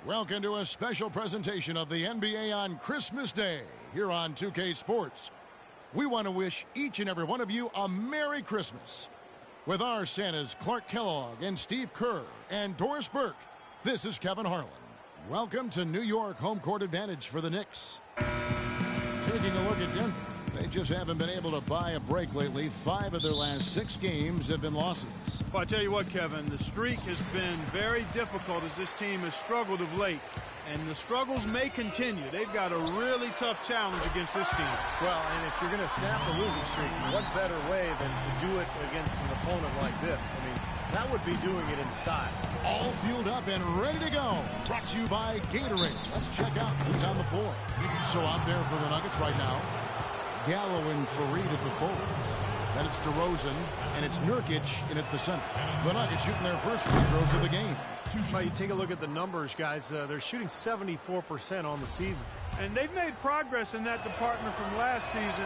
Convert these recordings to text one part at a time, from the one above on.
Welcome to a special presentation of the NBA on Christmas Day here on 2K Sports. We want to wish each and every one of you a Merry Christmas. With our Santas Clark Kellogg and Steve Kerr and Doris Burke, this is Kevin Harlan. Welcome to New York, home court advantage for the Knicks. Taking a look at Denver. They just haven't been able to buy a break lately. 5 of their last 6 games have been losses. Well, I tell you what, Kevin, the streak has been very difficult as this team has struggled of late. And the struggles may continue. They've got a really tough challenge against this team. Well, and if you're going to snap a losing streak, what better way than to do it against an opponent like this? I mean, that would be doing it in style. All fueled up and ready to go. Brought to you by Gatorade. Let's check out who's on the floor. So out there for the Nuggets right now, Gallo and Fareed at the forwards. Then it's DeRozan, and it's Nurkic in at the center. The Nuggets shooting their first free throws of the game. Well, you take a look at the numbers, guys. They're shooting 74% on the season. And they've made progress in that department from last season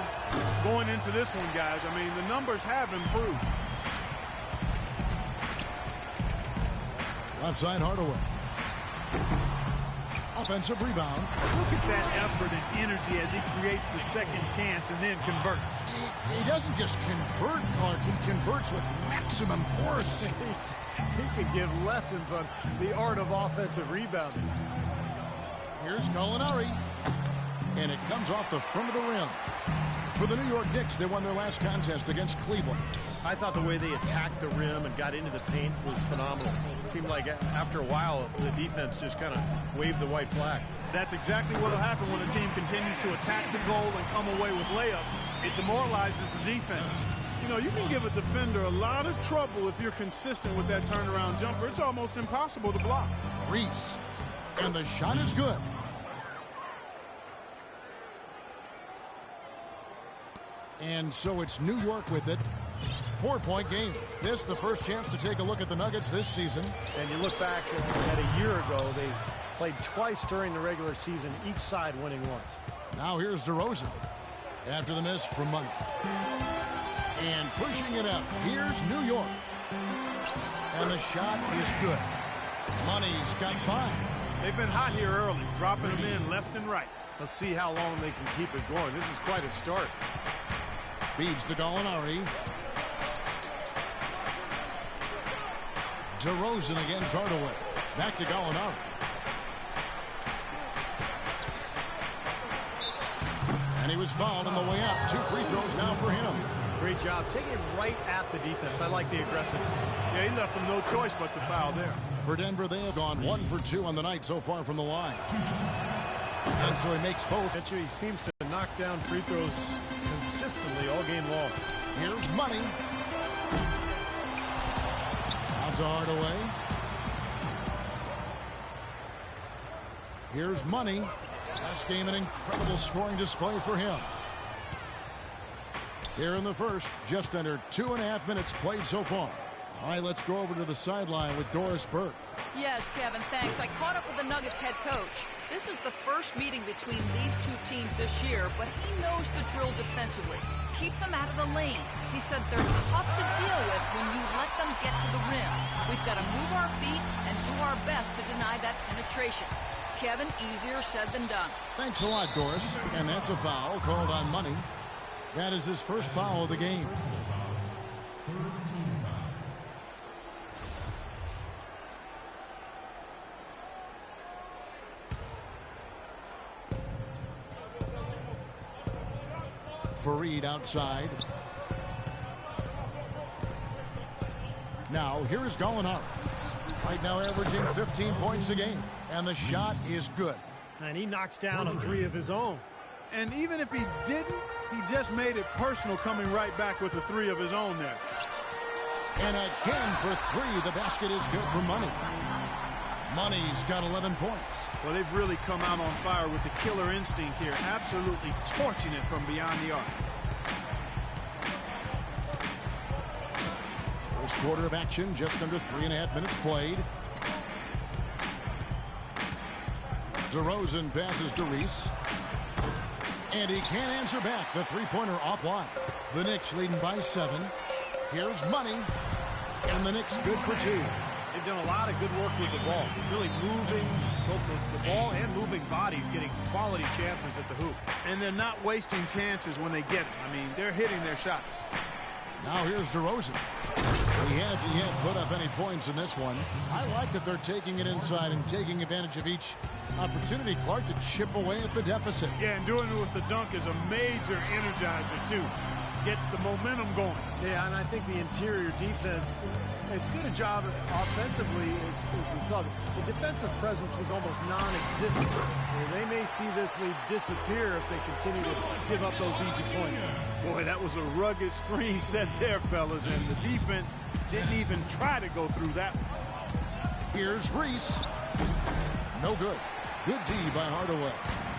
going into this one, guys. I mean, the numbers have improved. Left side, Hardaway. Offensive rebound. Look at that effort and energy as he creates the second chance and then converts. He doesn't just convert, Clark. He converts with maximum force. He could give lessons on the art of offensive rebounding. Here's Gallinari. And it comes off the front of the rim. For the New York Knicks, they won their last contest against Cleveland. I thought the way they attacked the rim and got into the paint was phenomenal. It seemed like after a while, the defense just kind of waved the white flag. That's exactly what will happen when a team continues to attack the goal and come away with layups. It demoralizes the defense. You know, you can give a defender a lot of trouble if you're consistent with that turnaround jumper. It's almost impossible to block. Reese. And the shot is good. And so it's New York with it. 4-point game. This the first chance to take a look at the Nuggets this season. And you look back at a year ago, they played twice during the regular season, each side winning once. Now here's DeRozan. After the miss from Money. And pushing it up. Here's New York. And the shot is good. Money's got 5. They've been hot here early, dropping them in left and right. Let's see how long they can keep it going. This is quite a start. Feeds to Gallinari. DeRozan against Hardaway. Back to Gallinari. And he was fouled on the way up. 2 free throws now for him. Great job. Taking it right at the defense. I like the aggressiveness. Yeah, he left them no choice but to foul there. For Denver, they have gone 1 for 2 on the night so far from the line. And so he makes both. He seems to knock down free throws consistently all game long. Here's Money. Out to Hardaway. Here's Money. Last game, an incredible scoring display for him. Here in the first, just under 2.5 minutes played so far. All right, let's go over to the sideline with Doris Burke. Yes, Kevin, thanks. I caught up with the Nuggets head coach. This is the first meeting between these two teams this year, but he knows the drill defensively. Keep them out of the lane. He said they're tough to deal with when you let them get to the rim. We've got to move our feet and do our best to deny that penetration. Kevin, easier said than done. Thanks a lot, Doris. And that's a foul called on Money. That is his first foul of the game. Fareed outside. Now, here is Gallinari. Right now averaging 15 points a game. And the shot is good. And he knocks down a 3 of his own. And even if he didn't, he just made it personal coming right back with a 3 of his own there. And again for 3, the basket is good for Money. Money's got 11 points. Well, they've really come out on fire with the killer instinct here, absolutely torching it from beyond the arc. First quarter of action, just under 3.5 minutes played. DeRozan passes to Reese. And he can't answer back. The three-pointer offline. The Knicks leading by 7. Here's Money. And the Knicks good for 2. They've done a lot of good work with the ball. Really moving both the ball and moving bodies, getting quality chances at the hoop. And they're not wasting chances when they get them. I mean, they're hitting their shots. Now here's DeRozan. He hasn't yet put up any points in this one. I like that they're taking it inside and taking advantage of each opportunity, Clark, to chip away at the deficit. Yeah, and doing it with the dunk is a major energizer, too. Gets the momentum going. Yeah, and I think the interior defense, as good a job offensively as we saw. The defensive presence was almost non-existent. They may see this lead disappear if they continue to give up those easy points. Boy, that was a rugged screen set there, fellas, and the defense didn't even try to go through that one. Here's Reese. No good. Good D by Hardaway.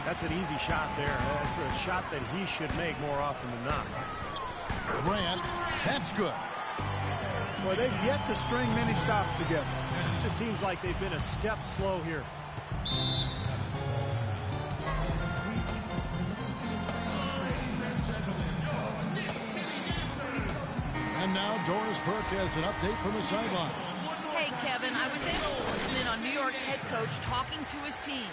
That's an easy shot there. That's a shot that he should make more often than not. Grant, that's good. Well, they've yet to string many stops together. It just seems like they've been a step slow here. And now Doris Burke has an update from the sideline. Hey, Kevin, I was able to listen in on New York's head coach talking to his team.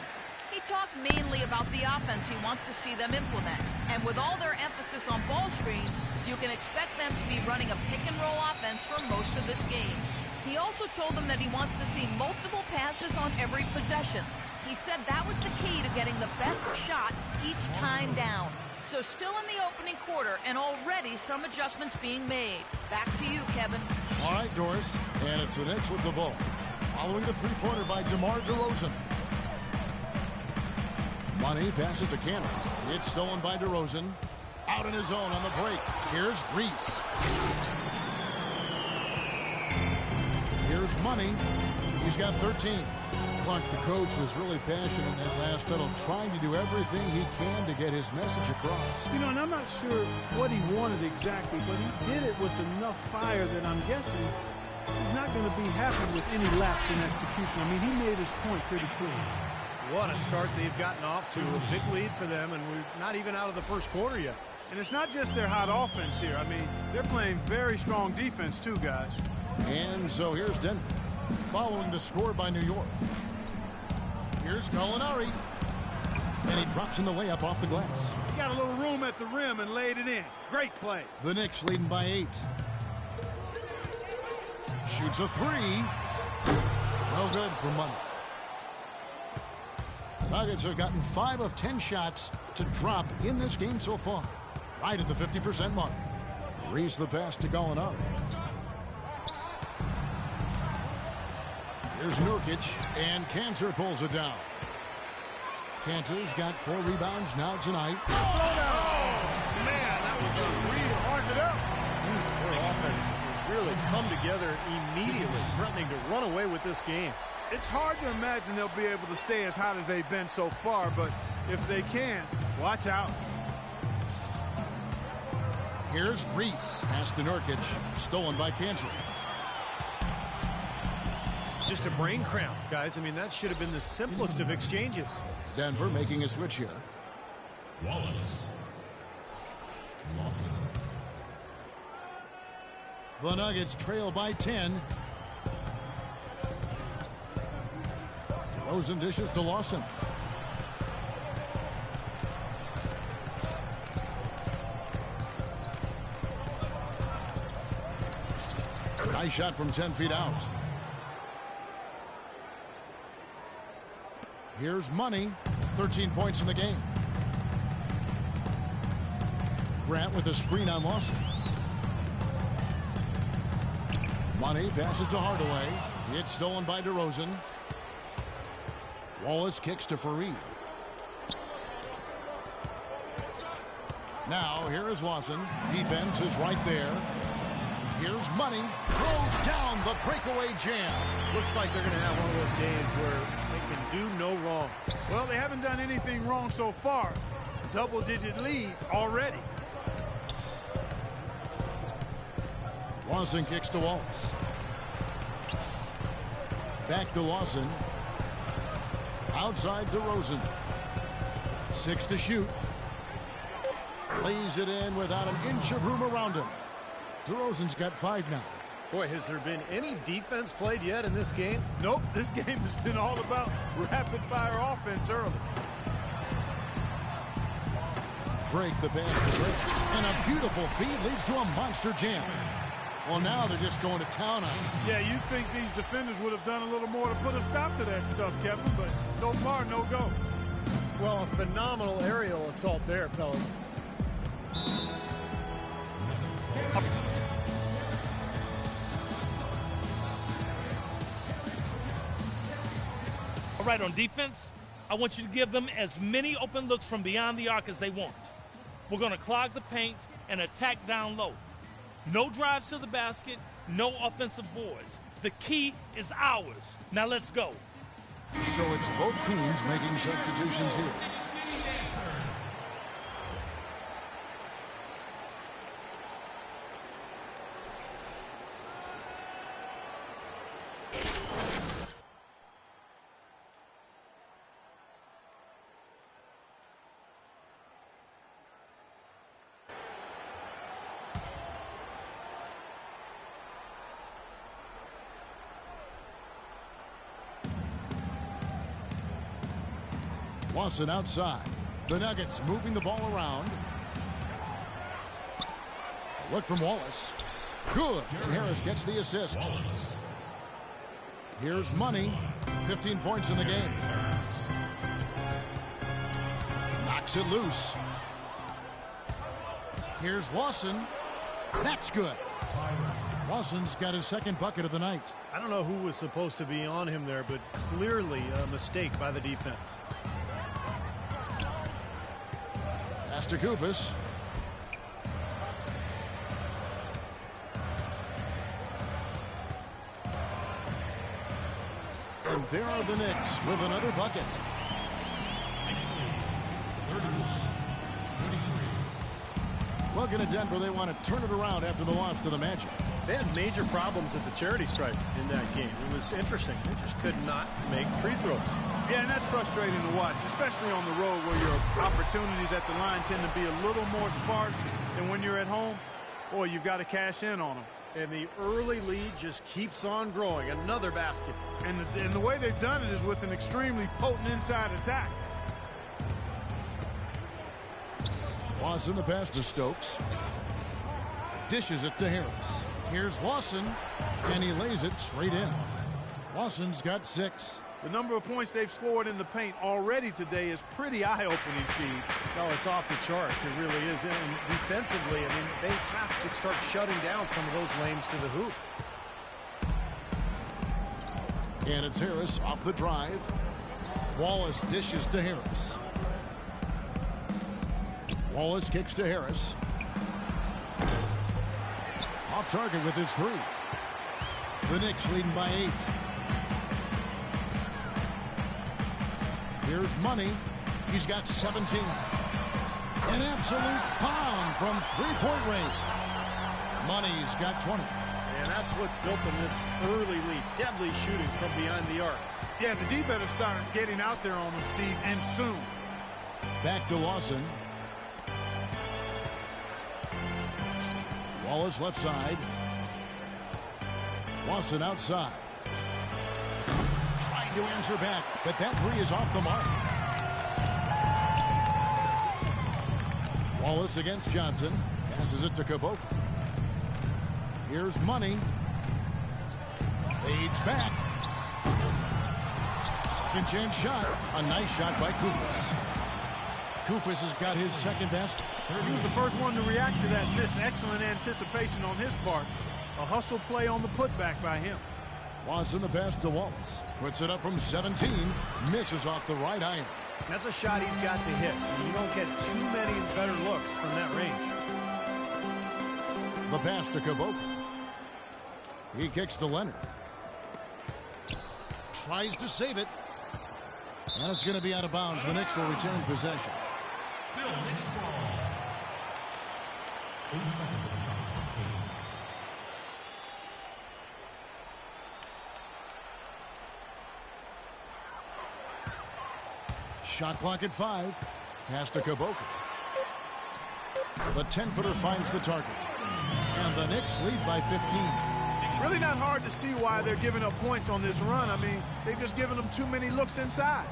He talked mainly about the offense he wants to see them implement. And with all their emphasis on ball screens, you can expect them to be running a pick-and-roll offense for most of this game. He also told them that he wants to see multiple passes on every possession. He said that was the key to getting the best shot each time down. So still in the opening quarter, and already some adjustments being made. Back to you, Kevin. All right, Doris. And it's the Knicks with the ball. Following the three-pointer by DeMar DeRozan. Money passes to Cannon. It's stolen by DeRozan. Out in his own on the break. Here's Reese. Here's Money. He's got 13. Clark, the coach, was really passionate in that last huddle, trying to do everything he can to get his message across. You know, and I'm not sure what he wanted exactly, but he did it with enough fire that I'm guessing he's not going to be happy with any lapse in execution. I mean, he made his point pretty clear. What a start they've gotten off to. A big lead for them, and we're not even out of the first quarter yet. And it's not just their hot offense here. I mean, they're playing very strong defense too, guys. And so here's Denver, following the score by New York. Here's Gallinari. And he drops in the layup off the glass. He got a little room at the rim and laid it in. Great play. The Knicks leading by 8. Shoots a three. No good for Money. The Nuggets have gotten 5 of 10 shots to drop in this game so far. Right at the 50% mark. Reese the pass to Gallinari. Here's Nurkic, and Cantor pulls it down. Cantor's got 4 rebounds now tonight. Oh, man, that was a real hard it up. Their offense has really come together immediately, threatening to run away with this game. It's hard to imagine they'll be able to stay as hot as they've been so far, but if they can, watch out. Here's Reese. Pass to Nurkic. Stolen by Cantor. Just a brain cramp, guys. I mean, that should have been the simplest of exchanges. Denver making a switch here. Wallace. Lawson. The Nuggets trail by 10. DeRozan dishes to Lawson. Nice shot from 10 feet out. Here's Money. 13 points in the game. Grant with a screen on Lawson. Money passes to Hardaway. It's stolen by DeRozan. Wallace kicks to Fareed. Now here is Lawson. Defense is right there. Here's Money. Throws down the breakaway jam. Looks like they're going to have one of those days where they can do no wrong. Well, they haven't done anything wrong so far. Double-digit lead already. Lawson kicks to Wallace. Back to Lawson. Outside DeRozan. 6 to shoot. Lays it in without an inch of room around him. DeRozan's got 5 now. Boy, has there been any defense played yet in this game? Nope, this game has been all about rapid-fire offense early. Break the pass to Drake. And a beautiful feed leads to a monster jam. Well, now they're just going to town on it. Yeah, you'd think these defenders would have done a little more to put a stop to that stuff, Kevin, but so far, no go. Well, a phenomenal aerial assault there, fellas. All right, on defense, I want you to give them as many open looks from beyond the arc as they want. We're going to clog the paint and attack down low. No drives to the basket, no offensive boards. The key is ours. Now let's go. So it's both teams making substitutions here. Lawson outside. The Nuggets moving the ball around. A look from Wallace. Good. And Harris gets the assist. Here's Money. 15 points in the game. Knocks it loose. Here's Lawson. That's good. Lawson's got his second bucket of the night. I don't know who was supposed to be on him there, but clearly a mistake by the defense. Pass to Kufis. And there are the Knicks with another bucket. Looking at Denver, they want to turn it around after the loss to the Magic. They had major problems at the charity stripe in that game. It was interesting. They just could not make free throws. Yeah, and that's frustrating to watch, especially on the road where your opportunities at the line tend to be a little more sparse than when you're at home. Boy, you've got to cash in on them. And the early lead just keeps on growing. Another basket. And the way they've done it is with an extremely potent inside attack. Lawson the pass to Stokes. Dishes it to Harris. Here's Lawson, and he lays it straight in. Lawson's got 6. The number of points they've scored in the paint already today is pretty eye-opening, Steve. No, it's off the charts. It really is. And defensively, I mean, they have to start shutting down some of those lanes to the hoop. And it's Harris off the drive. Wallace dishes to Harris. Wallace kicks to Harris. Off target with his 3. The Knicks leading by 8. Here's Money. He's got 17. An absolute pound from three-point range. Money's got 20. And that's what's built them this early lead. Deadly shooting from behind the arc. Yeah, the D better start getting out there on them, Steve, and soon. Back to Lawson. Wallace left side. Lawson outside. Trying to answer back, but that 3 is off the mark. Wallace against Johnson. Passes it to Caboclo. Here's Money. Fades back. Second chance shot. A nice shot by Kufis. Kufis has got his second best. He was the first one to react to that miss. Excellent anticipation on his part. A hustle play on the putback by him. Lawson the pass to Wallace. Puts it up from 17. Misses off the right iron. That's a shot he's got to hit. You don't get too many better looks from that range. The pass to Caboclo. He kicks to Leonard. Tries to save it. And it's going to be out of bounds. The Knicks will return possession. Still Knicks ball. 8 seconds of the shot. Shot clock at 5. Pass to Caboclo. The 10-footer finds the target. And the Knicks lead by 15. Really not hard to see why they're giving up points on this run. I mean, they've just given them too many looks inside.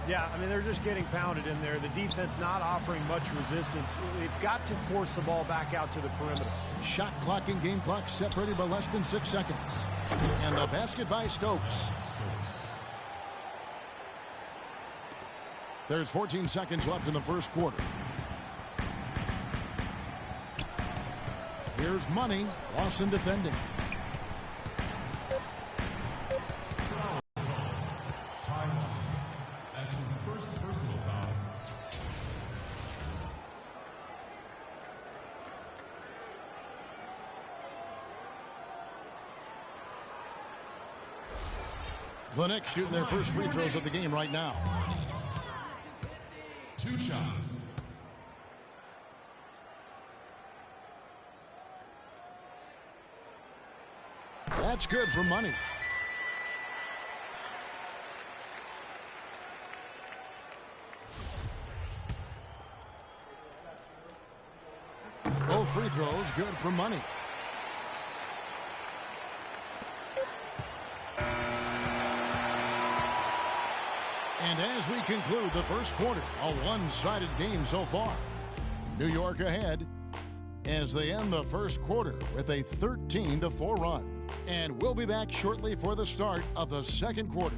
Yeah, I mean, they're just getting pounded in there. The defense not offering much resistance. They've got to force the ball back out to the perimeter. Shot clock and game clock separated by less than 6 seconds. And the basket by Stokes. There's 14 seconds left in the first quarter. Here's Money. Lawson defending. That's his first personal foul. The Knicks shooting their first free throws of the game right now. 2 shots. That's good for Money. Both free throws good for Money. And as we conclude the first quarter, a one-sided game so far. New York ahead as they end the first quarter with a 13-4 run. And we'll be back shortly for the start of the second quarter.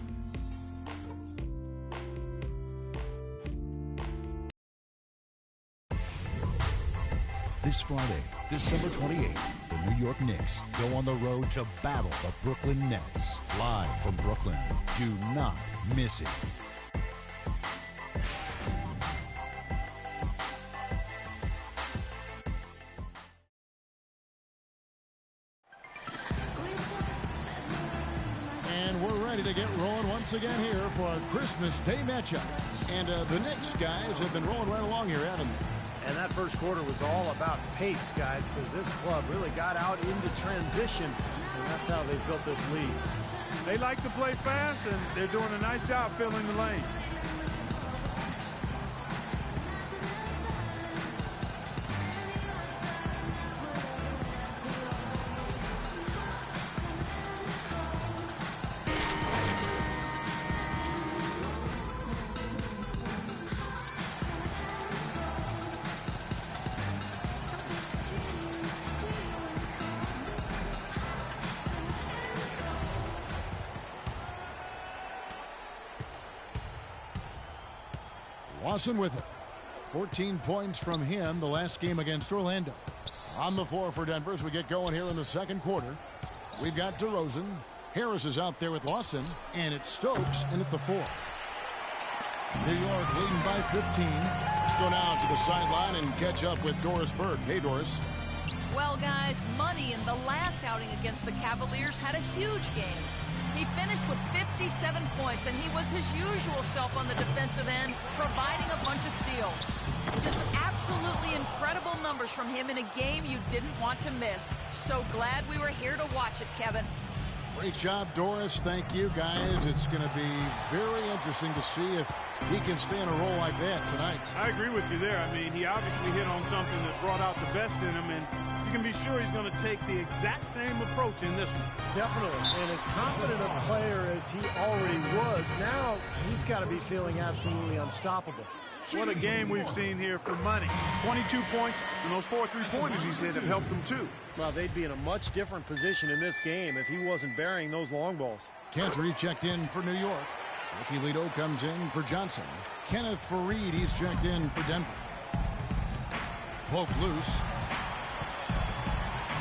This Friday, December 28th, the New York Knicks go on the road to battle the Brooklyn Nets. Live from Brooklyn. Do not miss it. And we're ready to get rolling once again here for our Christmas Day matchup. And the Knicks guys have been rolling right along here, haven't they? And that first quarter was all about pace, guys, because this club really got out into transition, and that's how they built this lead. They like to play fast, and they're doing a nice job filling the lane. Lawson with it. 14 points from him the last game against Orlando. On the floor for Denver as we get going here in the second quarter. We've got DeRozan. Harris is out there with Lawson. And it's Stokes in at the 4. New York leading by 15. Let's go now to the sideline and catch up with Doris Burke. Hey, Doris. Well, guys, Money in the last outing against the Cavaliers had a huge game. He finished with 57 points, and he was his usual self on the defensive end, providing a bunch of steals. Just absolutely incredible numbers from him in a game you didn't want to miss. So glad we were here to watch it, Kevin. Great job, Doris. Thank you, guys. It's going to be very interesting to see if he can stay in a role like that tonight. I agree with you there. I mean, he obviously hit on something that brought out the best in him, and you can be sure he's going to take the exact same approach in this one. Definitely. And as confident a player as he already was, now he's got to be feeling absolutely unstoppable. What a game we've seen here for Money. 22 points, and those 4 3-pointers he's hit have helped him too. Well, they'd be in a much different position in this game if he wasn't burying those long balls. Cantor checked in for New York. Ricky Lido comes in for Johnson. Kenneth Faried, he's checked in for Denver. Poke loose.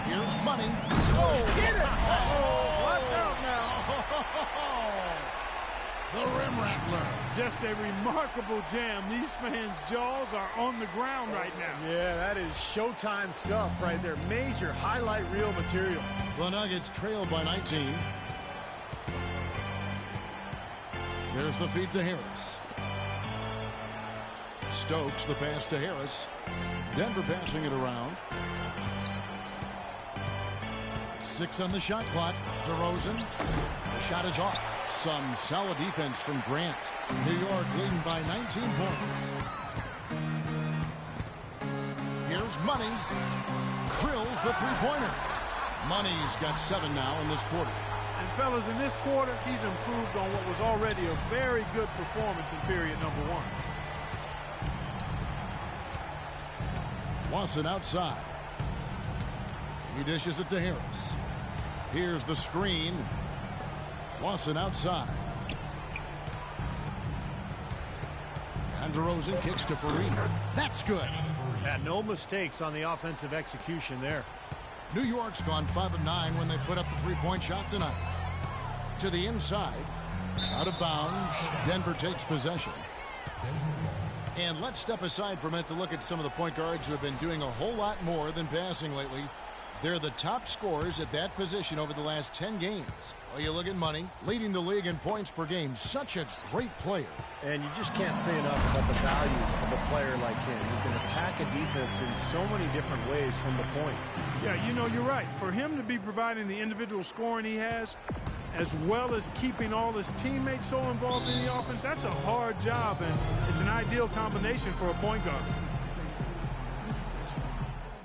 Here's Money. Oh, get it! Oh, watch out now. The rim rattler. Just a remarkable jam. These fans' jaws are on the ground right now. Yeah, that is Showtime stuff right there. Major highlight reel material. The Nuggets trailed by 19. There's the feed to Harris. Stokes, the pass to Harris. Denver passing it around. 6 on the shot clock. DeRozan. The shot is off. Some solid defense from Grant. New York leading by 19 points. Here's Money. Drills the three-pointer. Money's got 7 now in this quarter. And fellas, in this quarter, he's improved on what was already a very good performance in period number 1. Watson outside. He dishes it to Harris. Here's the screen. Watson outside. And DeRozan kicks to Fareed. That's good. Yeah, no mistakes on the offensive execution there. New York's gone 5 of 9 when they put up the three-point shot tonight. To the inside. Out of bounds. Denver takes possession. And let's step aside for a minute to look at some of the point guards who have been doing a whole lot more than passing lately. They're the top scorers at that position over the last 10 games. Well, you look at Money, leading the league in points per game. Such a great player. And you just can't say enough about the value of a player like him. He can attack a defense in so many different ways from the point. Yeah, you know, you're right. For him to be providing the individual scoring he has, as well as keeping all his teammates so involved in the offense, that's a hard job, and it's an ideal combination for a point guard.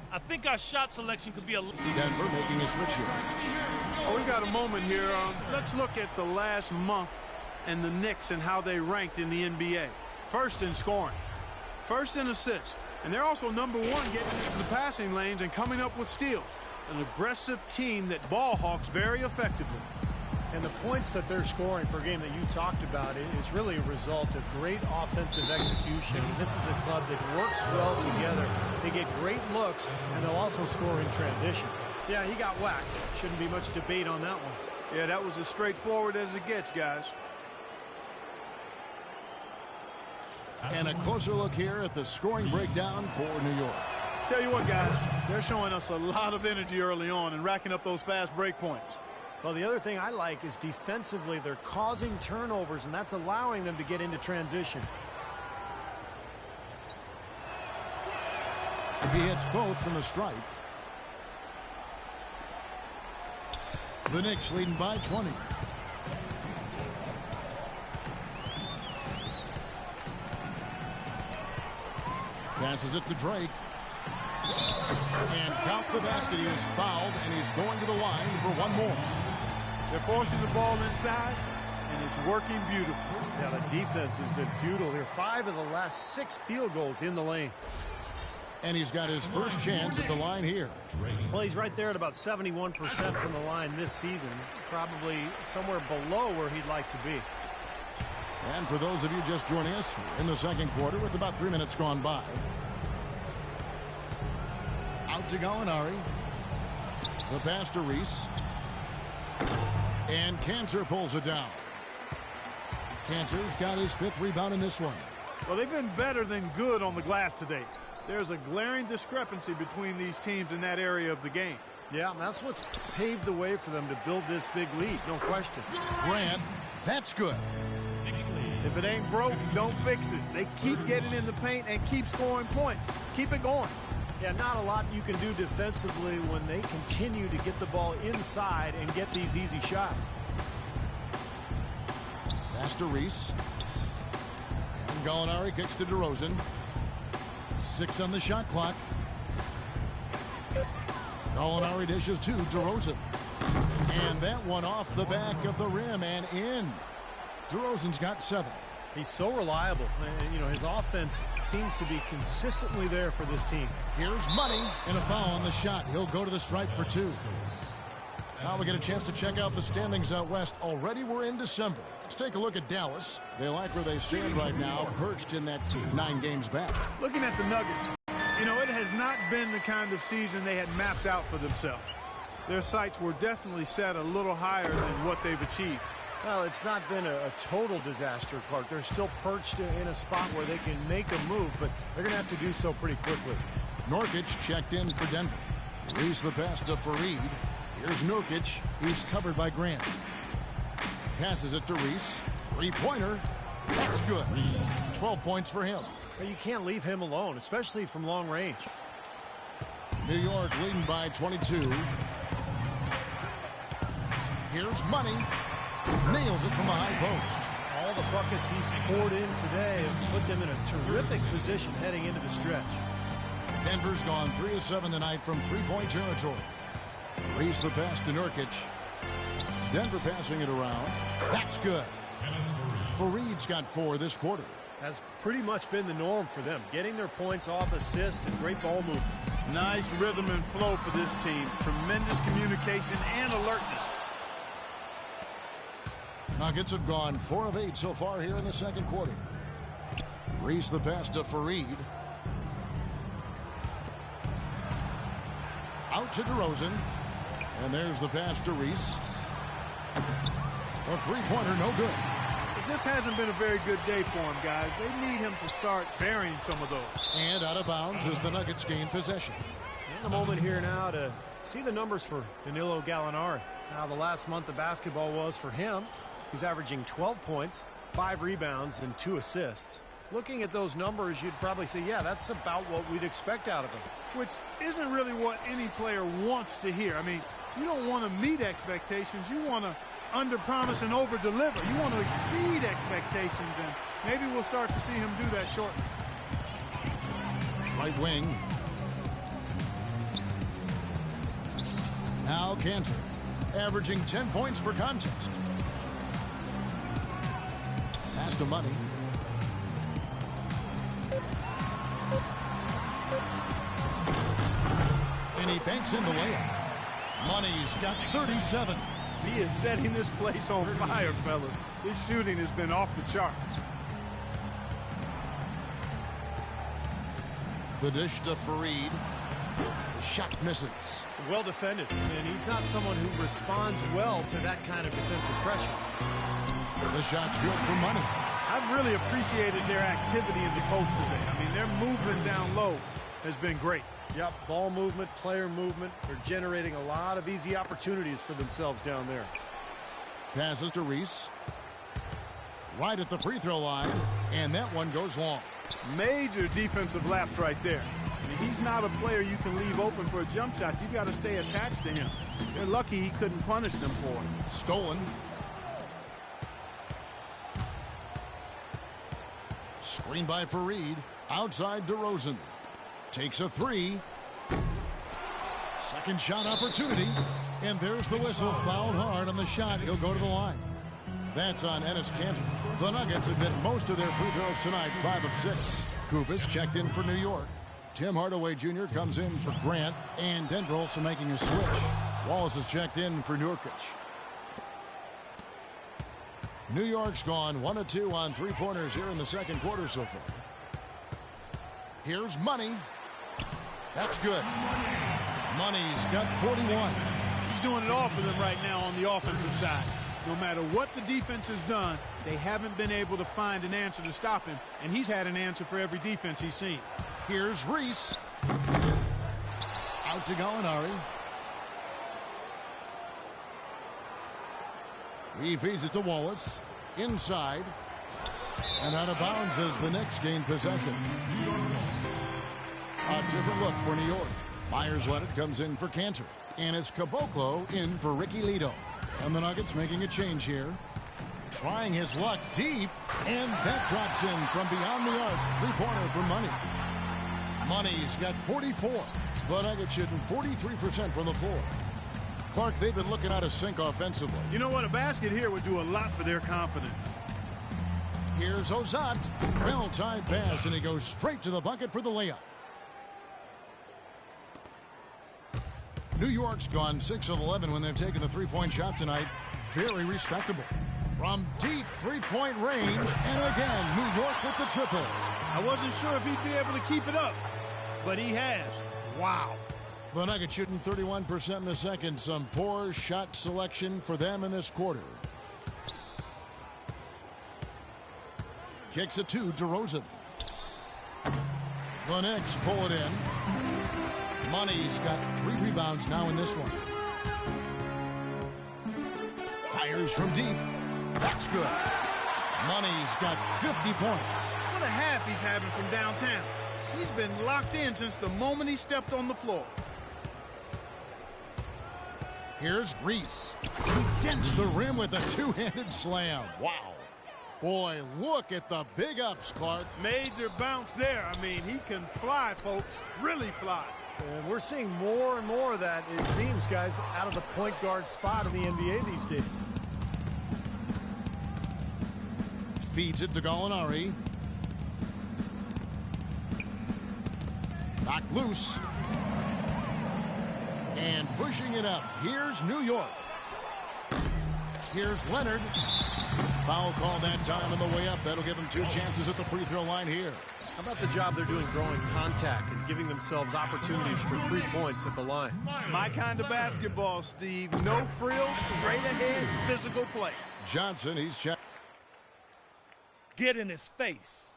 I think our shot selection could be a... Denver making a switch here. Oh, we got a moment here. Let's look at the last month and the Knicks and how they ranked in the NBA. First in scoring, first in assists, and they're also number 1 getting into the passing lanes and coming up with steals. An aggressive team that ball hawks very effectively. And the points that they're scoring per game that you talked about is really a result of great offensive execution. This is a club that works well together. They get great looks, and they'll also score in transition. Yeah, he got whacked. Shouldn't be much debate on that one. Yeah, that was as straightforward as it gets, guys. And a closer look here at the scoring breakdown for New York. Tell you what, guys, they're showing us a lot of energy early on and racking up those fast break points. Well, the other thing I like is defensively they're causing turnovers, and that's allowing them to get into transition. He hits both from the stripe. The Knicks leading by 20. Passes it to Drake. And count the basket. He is fouled, and he's going to the line for one more. They're forcing the ball inside, and it's working beautifully. Yeah, the defense has been futile here. 5 of the last 6 field goals in the lane. And he's got his first chance at the line here. Well, he's right there at about 71% from the line this season. Probably somewhere below where he'd like to be. And for those of you just joining us, we're in the second quarter with about 3 minutes gone by. Out to Gallinari. The pass to Reese. And Cantor pulls it down. Cantor's got his 5th rebound in this one. Well, they've been better than good on the glass today. There's a glaring discrepancy between these teams in that area of the game. Yeah, that's what's paved the way for them to build this big lead, no question. Grant, that's good. If it ain't broke, don't fix it. They keep getting in the paint and keep scoring points. Keep it going. Yeah, not a lot you can do defensively when they continue to get the ball inside and get these easy shots. Pass to Reese. And Gallinari kicks to DeRozan. 6 on the shot clock. Gallinari dishes to DeRozan. And that one off the back of the rim and in. DeRozan's got 7. He's so reliable. And, you know, his offense seems to be consistently there for this team. Here's Money and a foul on the shot. He'll go to the stripe for 2. Now we get a chance to check out the standings out west. Already we're in December. Let's take a look at Dallas. They like where they stand right now, perched in that 9 games back. Looking at the Nuggets, you know, it has not been the kind of season they had mapped out for themselves. Their sights were definitely set a little higher than what they've achieved. Well, it's not been a total disaster, Clark. They're still perched in a spot where they can make a move, but they're going to have to do so pretty quickly. Nurkic checked in for Denver. Reese the pass to Fareed. Here's Nurkic. He's covered by Grant. Passes it to Reese. 3-pointer. That's good. 12 points for him. Well, you can't leave him alone, especially from long range. New York leading by 22. Here's Money. Nails it from the high post. All the buckets he's poured in today have put them in a terrific position heading into the stretch. Denver's gone 3 of 7 tonight from 3-point territory. Reese the pass to Nurkic. Denver passing it around. That's good. Fareed's got 4 this quarter. Has pretty much been the norm for them, getting their points off assists and great ball movement. Nice rhythm and flow for this team. Tremendous communication and alertness. Nuggets have gone 4 of 8 so far here in the second quarter. Reese the pass to Fareed. Out to DeRozan. And there's the pass to Reese. A three-pointer, no good. It just hasn't been a very good day for him, guys. They need him to start burying some of those. And out of bounds as the Nuggets gain possession. And a moment here now to see the numbers for Danilo Gallinari. How the last month of basketball was for him. He's averaging 12 points, 5 rebounds, and 2 assists. Looking at those numbers, you'd probably say, yeah, that's about what we'd expect out of him. Which isn't really what any player wants to hear. I mean, you don't want to meet expectations. You want to under-promise and over-deliver. You want to exceed expectations, and maybe we'll start to see him do that shortly. Right wing. Now Cantor, averaging 10 points per contest. Pass to Money. And he banks in the layup. Money's got 37. He is setting this place on fire, fellas. His shooting has been off the charts. The dish to Fareed. The shot misses. Well defended, and he's not someone who responds well to that kind of defensive pressure. The shot's good for Money. I've really appreciated their activity as a coach today. I mean, their movement down low has been great. Yep, ball movement, player movement. They're generating a lot of easy opportunities for themselves down there. Passes to Reese. Right at the free throw line, and that one goes long. Major defensive lapse right there. I mean, he's not a player you can leave open for a jump shot. You've got to stay attached to him. They're lucky he couldn't punish them for it. Stolen. Screen by Fareed. Outside DeRozan. Takes a 3. Second shot opportunity. And there's the whistle. Fouled hard on the shot. He'll go to the line. That's on Enes Kanter. The Nuggets have hit most of their free throws tonight, 5 of 6. Kufis checked in for New York. Tim Hardaway Jr. comes in for Grant. And Denver also making a switch. Wallace is checked in for Nurkic. New York's gone 1 of 2 on three-pointers here in the second quarter so far. Here's Money. That's good. Money's got 41. He's doing it all for them right now on the offensive side. No matter what the defense has done, they haven't been able to find an answer to stop him, and he's had an answer for every defense he's seen. Here's Reese. Out to Gallinari. He feeds it to Wallace. Inside. And out of bounds as the Knicks gain possession. A different look for New York. Myers Leonard comes in for Cantor. And it's Caboclo in for Ricky Lito. And the Nuggets making a change here. Trying his luck deep. And that drops in from beyond the arc. Three-pointer for Money. Money's got 44. The Nuggets shooting 43% from the floor. Clark, they've been looking out of sync offensively. You know what? A basket here would do a lot for their confidence. Here's Ozat. Well-timed pass, and he goes straight to the bucket for the layup. New York's gone 6 of 11 when they've taken the three-point shot tonight. Very respectable. From deep three-point range, and again, New York with the triple. I wasn't sure if he'd be able to keep it up, but he has. Wow. The Nuggets shooting 31% in the second. Some poor shot selection for them in this quarter. Kicks it to DeRozan. The Knicks pull it in. Money's got 3 rebounds now in this one. Fires from deep. That's good. Money's got 50 points. What a half he's having from downtown. He's been locked in since the moment he stepped on the floor. Here's Reese. He dents the rim with a two-handed slam. Wow. Boy, look at the big ups, Clark. Major bounce there. I mean, he can fly, folks. Really fly. And we're seeing more and more of that, it seems, guys, out of the point guard spot in the NBA these days. Feeds it to Gallinari. Knocked loose. And pushing it up. Here's New York. Here's Leonard. Foul call that time on the way up. That'll give him 2 chances at the free throw line here. How about the job they're doing drawing contact and giving themselves opportunities for 3 points at the line? My kind of basketball, Steve. No frills, straight ahead, physical play. Johnson, he's checked. Get in his face.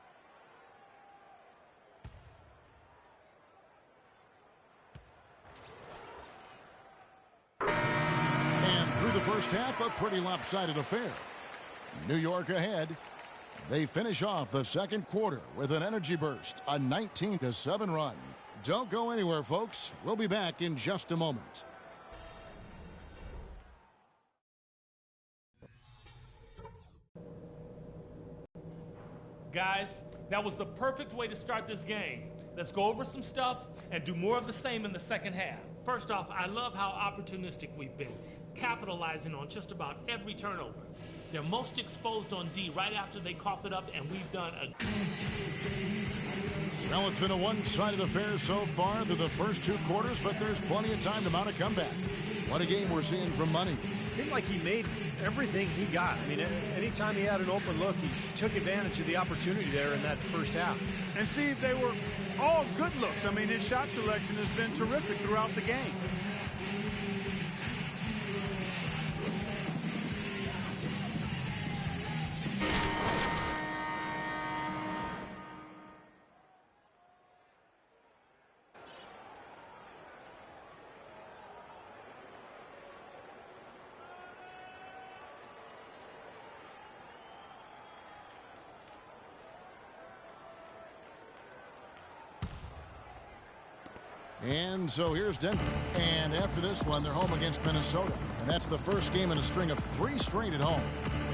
And through the first half, a pretty lopsided affair. New York ahead. They finish off the second quarter with an energy burst, a 19-7 run. Don't go anywhere, folks. We'll be back in just a moment. Guys, that was the perfect way to start this game. Let's go over some stuff and do more of the same in the second half. First off, I love how opportunistic we've been, capitalizing on just about every turnover. They're most exposed on D right after they cough it up, and we've done a... Well, it's been a one-sided affair so far through the first 2 quarters, but there's plenty of time to mount a comeback. What a game we're seeing from Money. Seemed like he made everything he got. I mean, anytime he had an open look, he took advantage of the opportunity there in that first half. And Steve, they were all good looks. I mean, his shot selection has been terrific throughout the game. And so here's Denver. And after this one, they're home against Minnesota. And that's the first game in a string of 3 straight at home.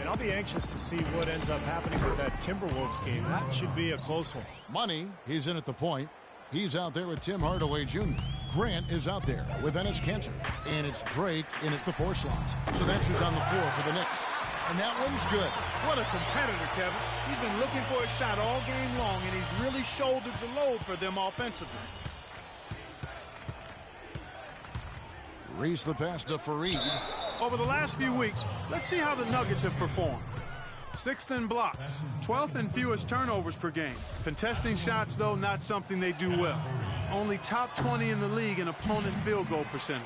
And I'll be anxious to see what ends up happening with that Timberwolves game. That should be a close one. Money, he's in at the point. He's out there with Tim Hardaway Jr. Grant is out there with Enes Kanter. And it's Drake in at the 4 slot. So that's who's on the floor for the Knicks. And that one's good. What a competitor, Kevin. He's been looking for a shot all game long, and he's really shouldered the load for them offensively. Reese the pass to Fareed. Over the last few weeks, let's see how the Nuggets have performed. 6th in blocks, 12th in fewest turnovers per game. Contesting shots, though, not something they do well. Only top 20 in the league in opponent field goal percentage.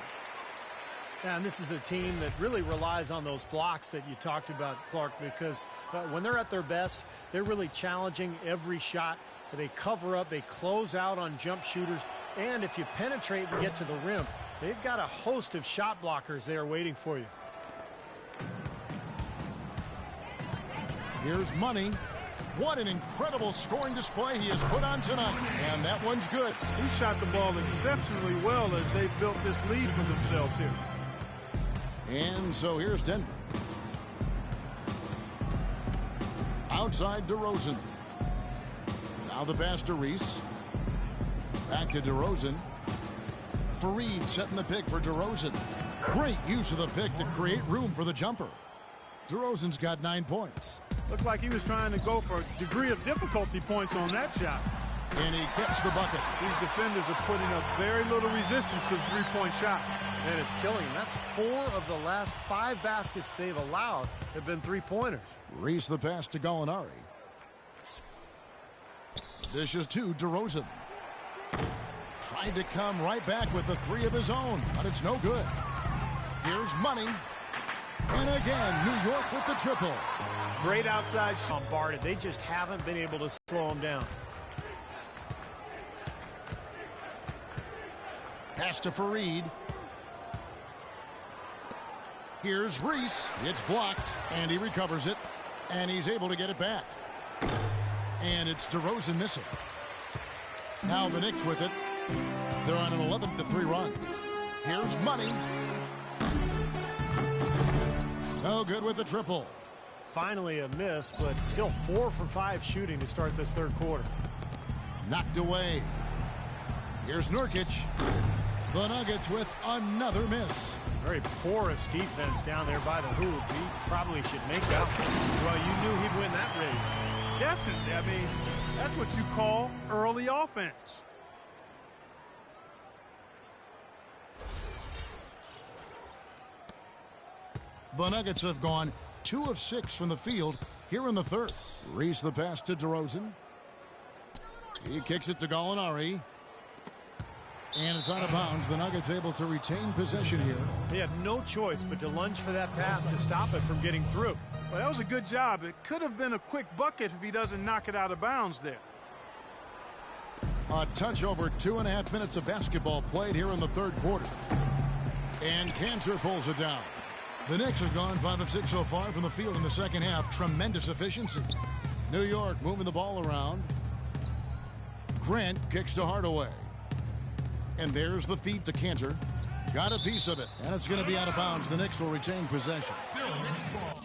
Yeah, and this is a team that really relies on those blocks that you talked about, Clark, because when they're at their best, they're really challenging every shot. They cover up, they close out on jump shooters, and if you penetrate and get to the rim, they've got a host of shot blockers there waiting for you. Here's Money. What an incredible scoring display he has put on tonight. And that one's good. He shot the ball exceptionally well as they've built this lead for themselves here. And so here's Denver. Outside DeRozan. Now the pass to Reese. Back to DeRozan. Fareed setting the pick for DeRozan. Great use of the pick to create room for the jumper. DeRozan's got 9 points. Looked like he was trying to go for a degree of difficulty points on that shot. And he gets the bucket. These defenders are putting up very little resistance to the three-point shot. And it's killing him. That's 4 of the last 5 baskets they've allowed have been three-pointers. Reese the pass to Gallinari. Dishes to DeRozan. Tried to come right back with the 3 of his own, but it's no good. Here's Money. And again, New York with the triple. Great outside shot. Bombarded. They just haven't been able to slow him down. Pass to Fareed. Here's Reese. It's blocked, and he recovers it. And he's able to get it back. And it's DeRozan missing. Now the Knicks with it. They're on an 11-3 run. Here's Money. No good with the triple. Finally a miss, but still 4 for 5 shooting to start this third quarter. Knocked away. Here's Nurkic. The Nuggets with another miss. Very porous defense down there by the hoop. He probably should make that one. Well, you knew he'd win that race. Definitely. I mean, that's what you call early offense. The Nuggets have gone 2 of 6 from the field here in the third. Reese the pass to DeRozan. He kicks it to Gallinari. And it's out of bounds. The Nuggets able to retain possession here. They have no choice but to lunge for that pass to stop it from getting through. Well, that was a good job. It could have been a quick bucket if he doesn't knock it out of bounds there. A touch over 2.5 minutes of basketball played here in the third quarter. And Cantor pulls it down. The Knicks have gone 5 of 6 so far from the field in the second half. Tremendous efficiency. New York moving the ball around. Grant kicks to Hardaway. And there's the feed to Cantor. Got a piece of it. And it's going to be out of bounds. The Knicks will retain possession. Still Knicks ball.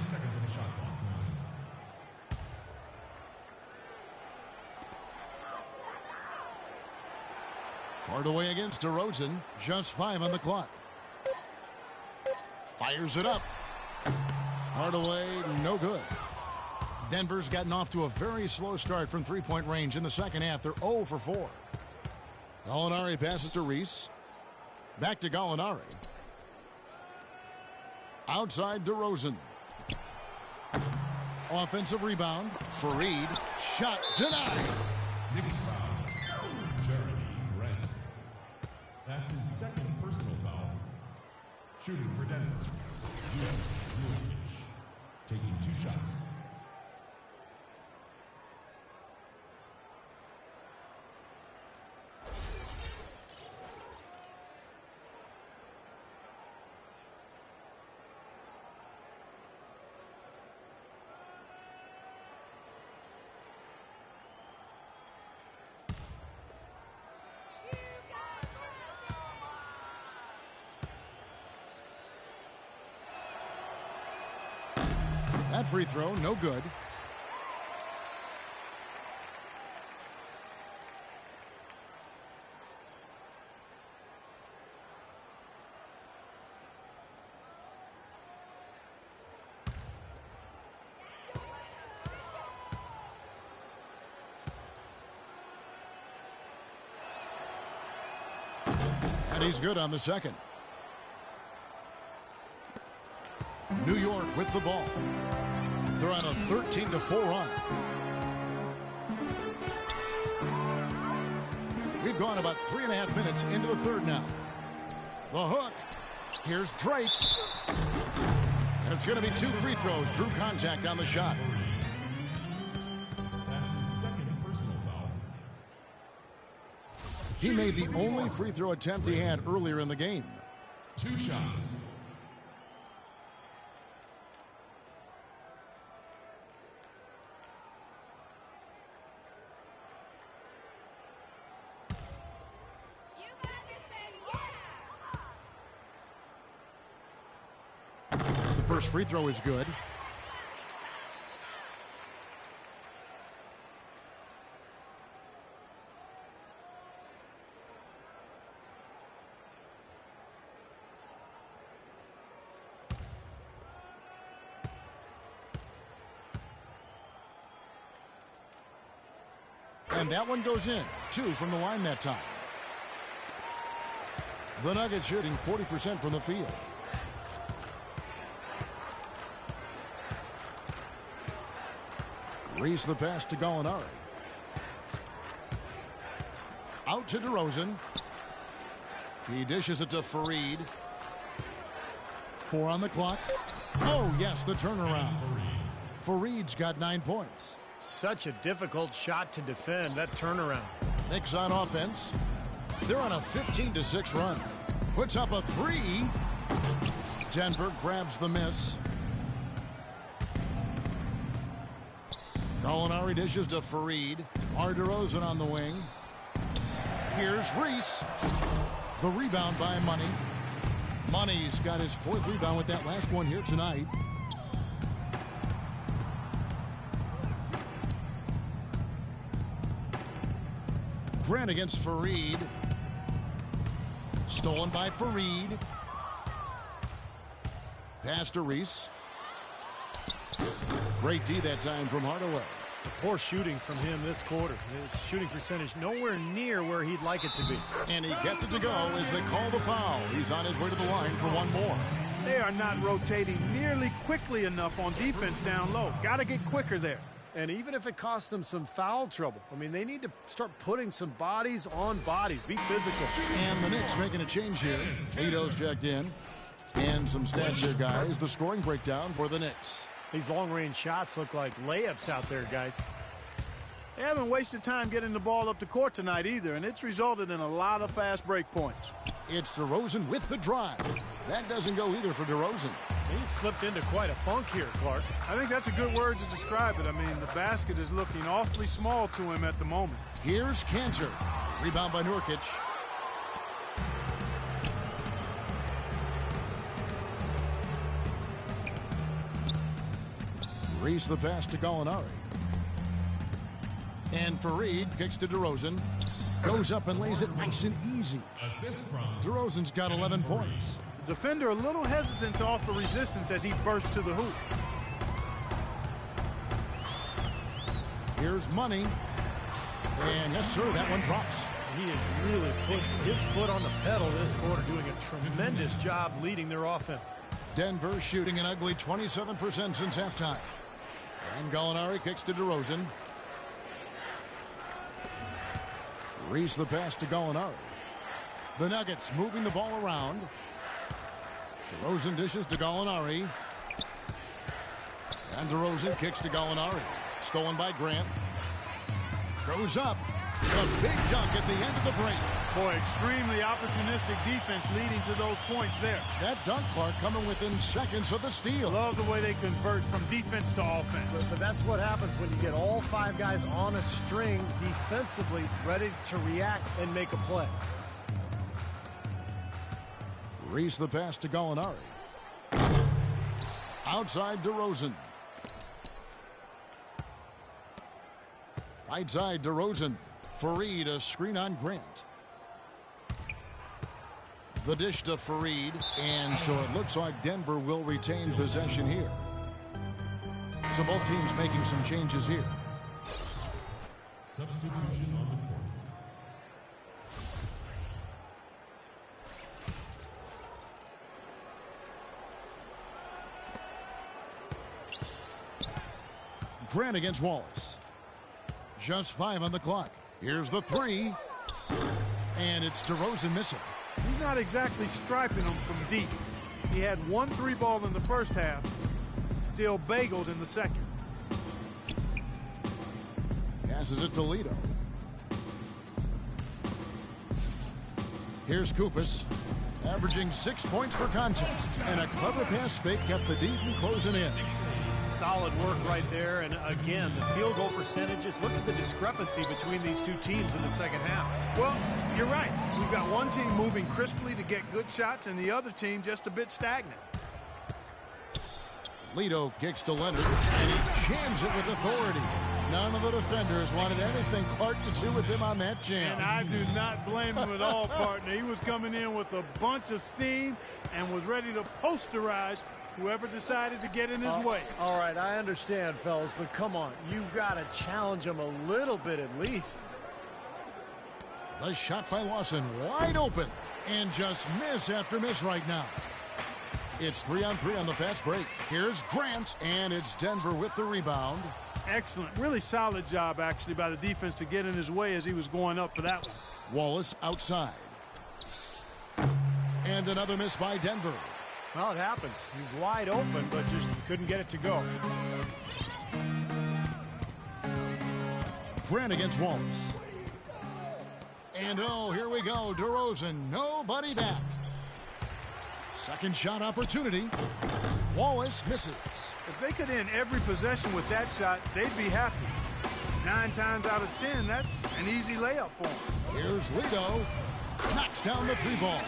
Seconds on the shot clock. 9. Hardaway against DeRozan. Just 5 on the clock. Fires it up. Hardaway, no good. Denver's gotten off to a very slow start from three-point range in the second half. They're 0 for 4. Gallinari passes to Reese. Back to Gallinari. Outside DeRozan. Offensive rebound. Fareed. Shot denied. Knicks foul. Jeremy Grant. That's his second personal foul. Shooting for Denver. Yusuf Nurkic. Taking 2 shots. That free throw, no good. And he's good on the second. New York with the ball. They're on a 13-4 run. We've gone about 3.5 minutes into the third now. The hook. Here's Drake. And it's going to be 2 free throws. Drew contact on the shot. That's his second personal foul. He made the only free throw attempt he had earlier in the game. 2 shots. First free throw is good. And that one goes in. 2 from the line that time. The Nuggets shooting 40% from the field. Reese the pass to Gallinari. Out to DeRozan. He dishes it to Fareed. 4 on the clock. Oh, yes, the turnaround. Fareed's got 9 points. Such a difficult shot to defend, that turnaround. Knicks on offense. They're on a 15-6 run. Puts up a 3. Denver grabs the miss. Gallinari dishes to Fareed. DeRozan on the wing. Here's Reese. The rebound by Money. Money's got his 4th rebound with that last one here tonight. Grant against Fareed. Stolen by Fareed. Pass to Reese. Great D that time from Hardaway. Poor shooting from him this quarter. His shooting percentage nowhere near where he'd like it to be. And he gets it to go as they call the foul. He's on his way to the line for one more. They are not rotating nearly quickly enough on defense down low. Got to get quicker there. And even if it costs them some foul trouble, I mean, they need to start putting some bodies on bodies. Be physical. And the Knicks making a change here. Lito's checked in. And some stats here, guys. The scoring breakdown for the Knicks. These long-range shots look like layups out there, guys. They haven't wasted time getting the ball up the court tonight either, and it's resulted in a lot of fast break points. It's DeRozan with the drive. That doesn't go either for DeRozan. He's slipped into quite a funk here, Clark. I think that's a good word to describe it. I mean, the basket is looking awfully small to him at the moment. Here's Cantor. Rebound by Nurkic. Reese the pass to Gallinari. And Fareed kicks to DeRozan. Goes up and lays it nice and easy. Assist from DeRozan's got 11 points. The defender a little hesitant to offer resistance as he bursts to the hoop. Here's Money. And yes, sir, that one drops. He has really pushed his foot on the pedal this quarter, doing a tremendous job leading their offense. Denver shooting an ugly 27% since halftime. And Gallinari kicks to DeRozan. Reese the pass to Gallinari. The Nuggets moving the ball around. DeRozan dishes to Gallinari. And DeRozan kicks to Gallinari. Stolen by Grant. Goes up. A big dunk at the end of the break. Boy, extremely opportunistic defense leading to those points there. That dunk, Clark, coming within seconds of the steal. Love the way they convert from defense to offense. But that's what happens when you get all 5 guys on a string defensively, ready to react and make a play. Reese the pass to Gallinari. Outside DeRozan. Right side DeRozan. Fareed, a screen on Grant. The dish to Fareed, and so it looks like Denver will retain possession here. So both teams making some changes here. substitution on the court. Grant against Wallace. Just 5 on the clock. Here's the 3. And it's DeRozan missing. He's not exactly striping them from deep. He had 1 3-ball in the first half, still bageled in the second. Passes it to Lito. Here's Koufos, averaging 6 points per contest. And a clever pass fake kept the D from closing in. Solid work right there. And again, the field goal percentages. Look at the discrepancy between these two teams in the second half. Well, you're right. We've got one team moving crisply to get good shots and the other team just a bit stagnant. Lito kicks to Leonard, and he jams it with authority. None of the defenders wanted anything Clark to do with him on that jam. And I do not blame him at all, partner. He was coming in with a bunch of steam and was ready to posterize whoever decided to get in his way. All right, I understand, fellas, but come on. You got to challenge him a little bit at least. The shot by Lawson, wide open, and just miss after miss right now. It's 3-on-3 on the fast break. Here's Grant, and it's Denver with the rebound. Excellent. Really solid job, actually, by the defense to get in his way as he was going up for that one. Wallace outside. And another miss by Denver. Well, it happens. He's wide open, but just couldn't get it to go. Grant against Wallace. And oh, here we go. DeRozan, nobody back. Second shot opportunity. Wallace misses. If they could end every possession with that shot, they'd be happy. 9 times out of 10, that's an easy layup for them. Here's Lido. Knocks down the 3 ball.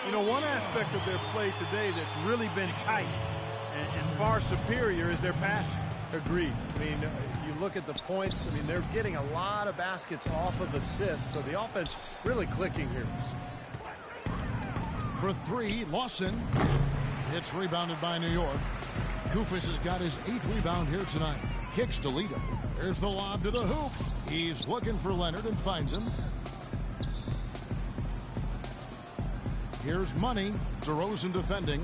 You know, one aspect of their play today that's really been tight and far superior is their passing. Agreed. I mean, you look at the points, I mean, they're getting a lot of baskets off of assists, so the offense really clicking here. For 3, Lawson. It's rebounded by New York. Kufis has got his 8th rebound here tonight. Kicks to Lido. There's the lob to the hoop. He's looking for Leonard and finds him. Here's Money. DeRozan defending.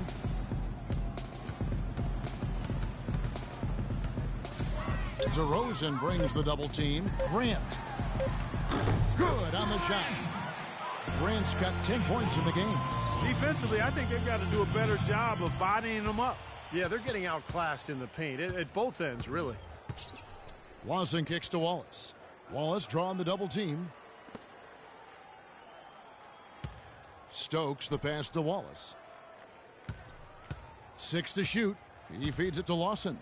DeRozan brings the double team. Grant. Good on the shot. Grant's got 10 points in the game. Defensively, I think they've got to do a better job of bodying them up. Yeah, they're getting outclassed in the paint at both ends, really. Lawson kicks to Wallace. Wallace drawing the double team. Stokes the pass to Wallace. 6 to shoot. He feeds it to Lawson.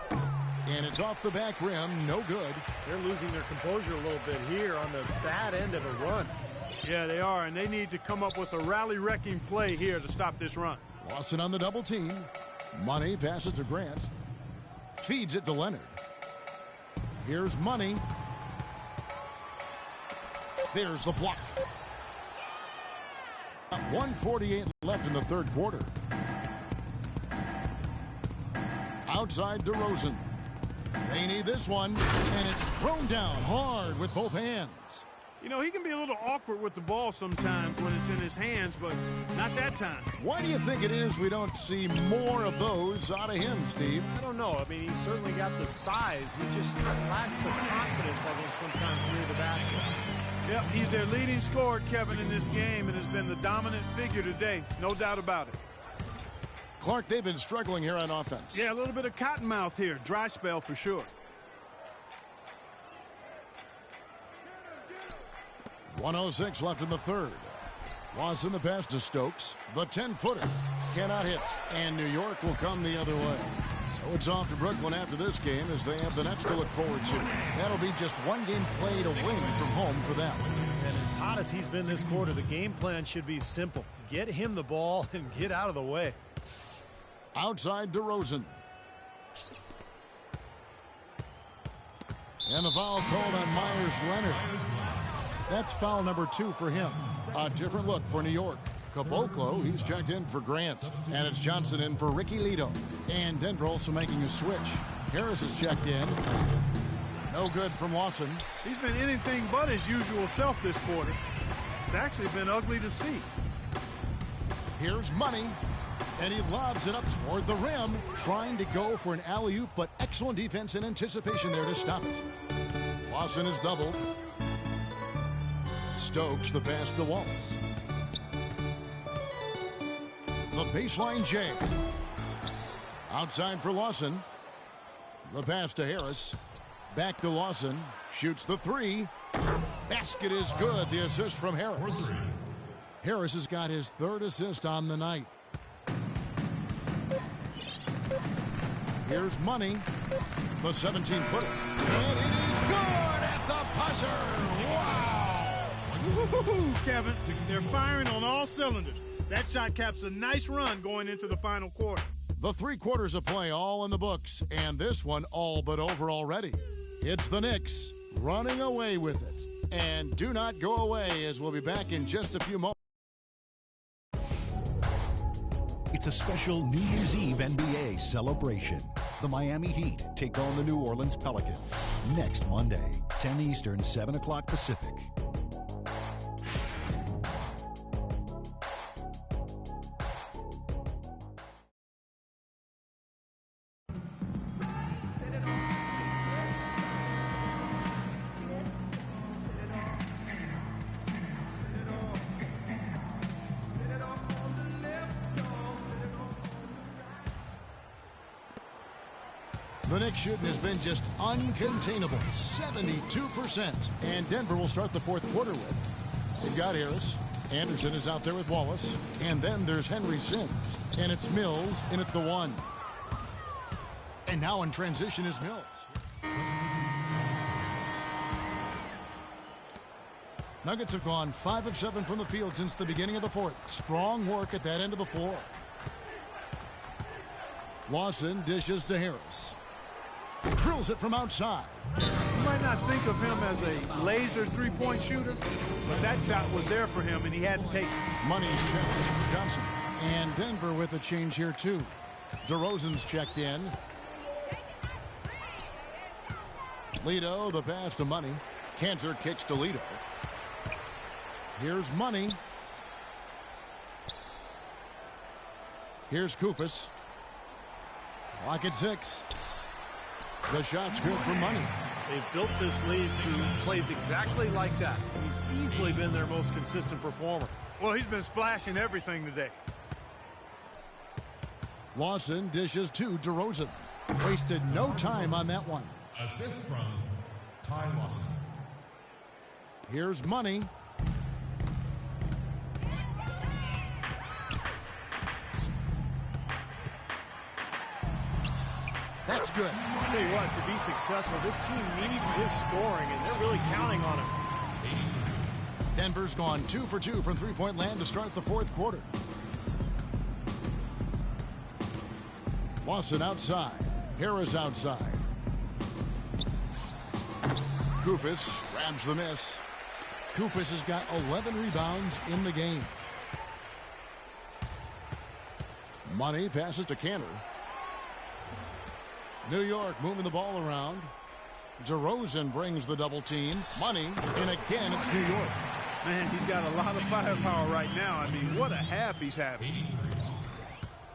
And it's off the back rim. No good. They're losing their composure a little bit here on the bad end of a run. Yeah, they are, and they need to come up with a rally-wrecking play here to stop this run. Lawson on the double team. Money passes to Grant. Feeds it to Leonard. Here's Money. There's the block. 1:48 left in the third quarter. Outside DeRozan. They need this one, and it's thrown down hard with both hands. You know, he can be a little awkward with the ball sometimes when it's in his hands, but not that time. Why do you think it is we don't see more of those out of him, Steve? I don't know. I mean, he's certainly got the size. He just lacks the confidence, I think, sometimes near the basket. Yep, he's their leading scorer, Kevin, in this game, and has been the dominant figure today. No doubt about it. Clark, they've been struggling here on offense. Yeah, a little bit of cottonmouth here. Dry spell for sure. 1:06 left in the third. Lawson the pass to Stokes. The 10-footer cannot hit, and New York will come the other way. So it's off to Brooklyn after this game as they have the next to look forward to. That'll be just one game played away from home for them. And as hot as he's been this quarter, the game plan should be simple. Get him the ball and get out of the way. Outside DeRozan. And the foul called on Myers Leonard. That's foul number 2 for him. A different look for New York. Caboclo, he's checked in for Grant. And it's Johnson in for Ricky Lido. And Denver also making a switch. Harris is checked in. No good from Lawson. He's been anything but his usual self this quarter. It's actually been ugly to see. Here's Money. And he lobs it up toward the rim, trying to go for an alley-oop, but excellent defense and anticipation there to stop it. Lawson is doubled. Stokes the pass to Wallace. The baseline J. Outside for Lawson. The pass to Harris. Back to Lawson. Shoots the 3. Basket is good. The assist from Harris. Harris has got his 3rd assist on the night. Here's Money. The 17-footer. And it is good at the buzzer. Wow. Woo-hoo-hoo, Kevin. They're firing on all cylinders. That shot caps a nice run going into the final quarter. The 3 quarters of play all in the books, and this one all but over already. It's the Knicks running away with it. And do not go away, as we'll be back in just a few moments. It's a special New Year's Eve NBA celebration. The Miami Heat take on the New Orleans Pelicans next Monday, 10 Eastern, 7 o'clock Pacific. The Knicks shooting has been just uncontainable, 72%. And Denver will start the fourth quarter with. They've got Harris. Anderson is out there with Wallace. And then there's Henry Sims. And it's Mills in at the 1. And now in transition is Mills. Nuggets have gone 5 of 7 from the field since the beginning of the fourth. Strong work at that end of the floor. Lawson dishes to Harris. Drills it from outside. You might not think of him as a laser three-point shooter, but that shot was there for him, and he had to take it. Money checked Johnson. And Denver with a change here, too. DeRozan's checked in. Lito, the pass to Money. Cantor kicks to Lito. Here's Money. Here's Kufis. Clock at 6. The shot's good for Money. They've built this lead through plays exactly like that. He's easily been their most consistent performer. Well, he's been splashing everything today. Lawson dishes to DeRozan. Wasted no time on that one. Assist from Ty Lawson. Here's Money. That's good. I'll tell you what, to be successful, this team needs his scoring, and they're really counting on him. Denver's gone 2 for 2 from three-point land to start the fourth quarter. Lawson outside. Harris outside. Kufis grabs the miss. Kufis has got 11 rebounds in the game. Money passes to Cantor. New York moving the ball around. DeRozan brings the double team. Money, and again it's New York. Man, he's got a lot of firepower right now. I mean, what a half he's having.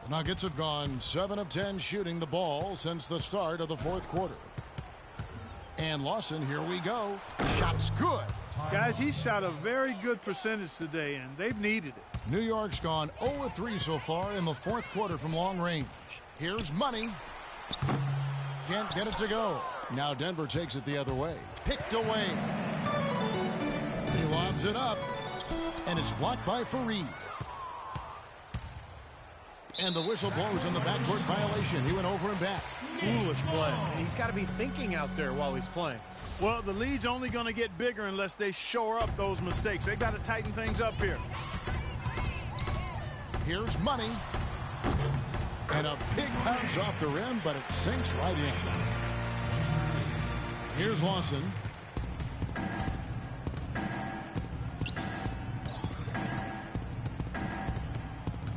The Nuggets have gone 7 of 10 shooting the ball since the start of the fourth quarter. And Lawson, here we go. Shot's good. Guys, he shot a very good percentage today, and they've needed it. New York's gone 0 of 3 so far in the fourth quarter from long range. Here's Money. Can't get it to go. Now Denver takes it the other way. Picked away. He lobs it up. And it's blocked by Fareed. And the whistle blows on the backcourt violation. He went over and back. Foolish play. And he's got to be thinking out there while he's playing. Well, the lead's only going to get bigger unless they shore up those mistakes. They got to tighten things up here. Here's Money. And a big bounce off the rim, but it sinks right in. Here's Lawson.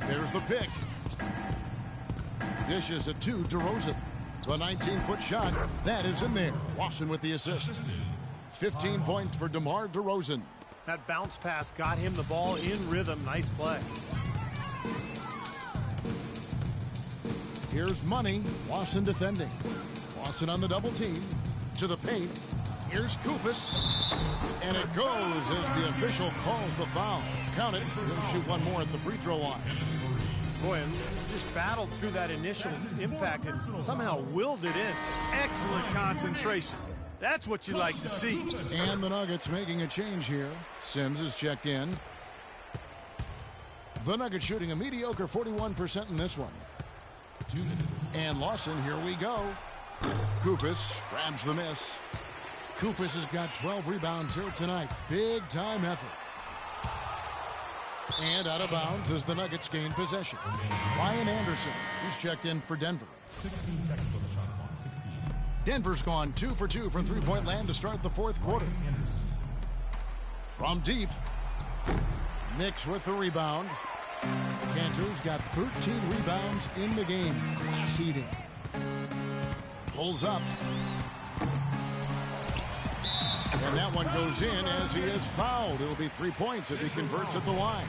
There's the pick. Dishes it to DeRozan. The 19-foot shot, that is in there. Lawson with the assist. 15 points for DeMar DeRozan. That bounce pass got him the ball in rhythm. Nice play. Here's Money. Lawson defending. Lawson on the double team. To the paint. Here's Kufis. And it goes as the official calls the foul. Count it. He'll shoot one more at the free throw line. Boy, and just battled through that initial impact and somehow willed it in. Excellent concentration. That's what you like to see. And the Nuggets making a change here. Sims is checked in. The Nuggets shooting a mediocre 41% in this one. 2 minutes. And Lawson, here we go. Kufis grabs the miss. Kufis has got 12 rebounds here tonight. Big time effort. And out of bounds as the Nuggets gain possession. Ryan Anderson, who's checked in for Denver. 16 seconds on the shot clock. 16. Denver's gone 2 for 2 from three-point land to start the fourth quarter. From deep. Knicks with the rebound. Cantor's got 13 rebounds in the game. Class eating. Pulls up. And that one goes in as he is fouled. It'll be 3 points if he converts at the line.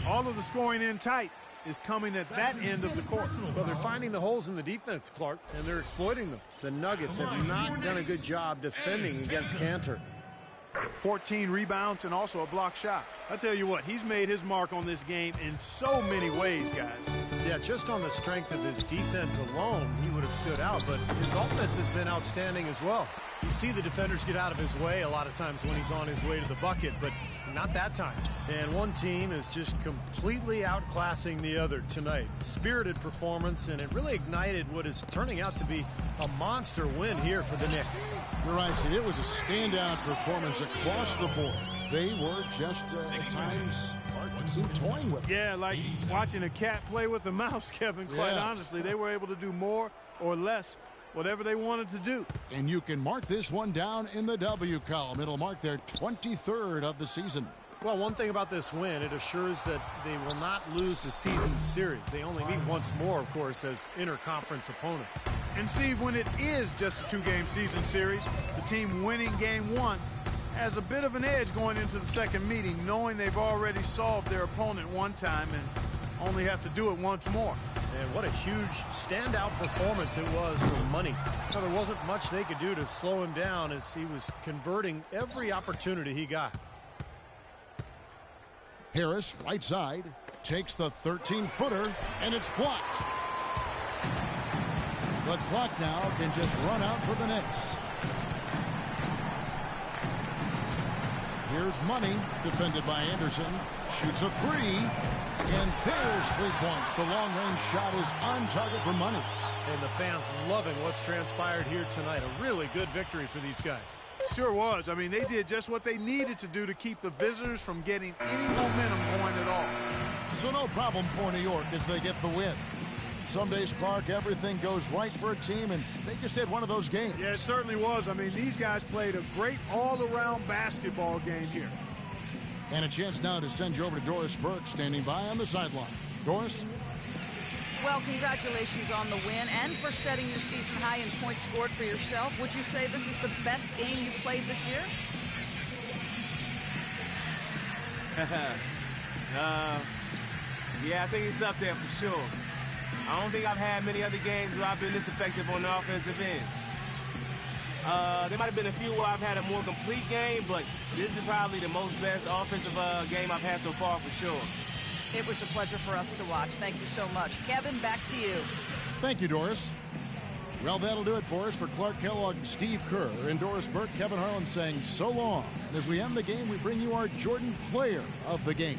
All of the scoring in tight is coming at that end of the court. Well, they're finding the holes in the defense, Clark, and they're exploiting them. The Nuggets have not done a good job defending against Cantor. 14 rebounds and also a block shot. I tell you what, he's made his mark on this game in so many ways, guys. Yeah, just on the strength of his defense alone, he would have stood out, but his offense has been outstanding as well. You see the defenders get out of his way a lot of times when he's on his way to the bucket, but not that time. And one team is just completely outclassing the other tonight. Spirited performance, and it really ignited what is turning out to be a monster win here for the Knicks. You're right, Steve. It was a standout performance across the board. They were just, at times, it seemed toying with it. Yeah, like watching a cat play with a mouse, Kevin, quite honestly. They were able to do more or less, whatever they wanted to do. And you can mark this one down in the W column. It'll mark their 23rd of the season. Well, one thing about this win, it assures that they will not lose the season series. They only meet once more, of course, as interconference opponents. And, Steve, when it is just a 2-game season series, the team winning game 1 has a bit of an edge going into the second meeting, knowing they've already solved their opponent one time and only have to do it once more. And what a huge standout performance it was for Money. Now, there wasn't much they could do to slow him down as he was converting every opportunity he got. Harris, right side, takes the 13-footer, and it's blocked. The clock now can just run out for the Knicks. Here's Money, defended by Anderson. Shoots a 3, and there's 3 points. The long-range shot is on target for Money. And the fans loving what's transpired here tonight. A really good victory for these guys. Sure was. I mean, they did just what they needed to do to keep the visitors from getting any momentum going at all. So no problem for New York as they get the win. Some days, Clark, everything goes right for a team, and they just had one of those games. Yeah, it certainly was. I mean, these guys played a great all-around basketball game here. And a chance now to send you over to Doris Burke, standing by on the sideline. Doris? Well, congratulations on the win and for setting your season high in points scored for yourself. Would you say this is the best game you've played this year? Yeah, I think it's up there for sure. I don't think I've had many other games where I've been this effective on the offensive end. There might have been a few where I've had a more complete game, but this is probably the most best offensive game I've had so far for sure. It was a pleasure for us to watch. Thank you so much. Kevin, back to you. Thank you, Doris. Well, that'll do it for us. For Clark Kellogg, Steve Kerr, and Doris Burke, Kevin Harlan saying so long. And as we end the game, we bring you our Jordan Player of the Game.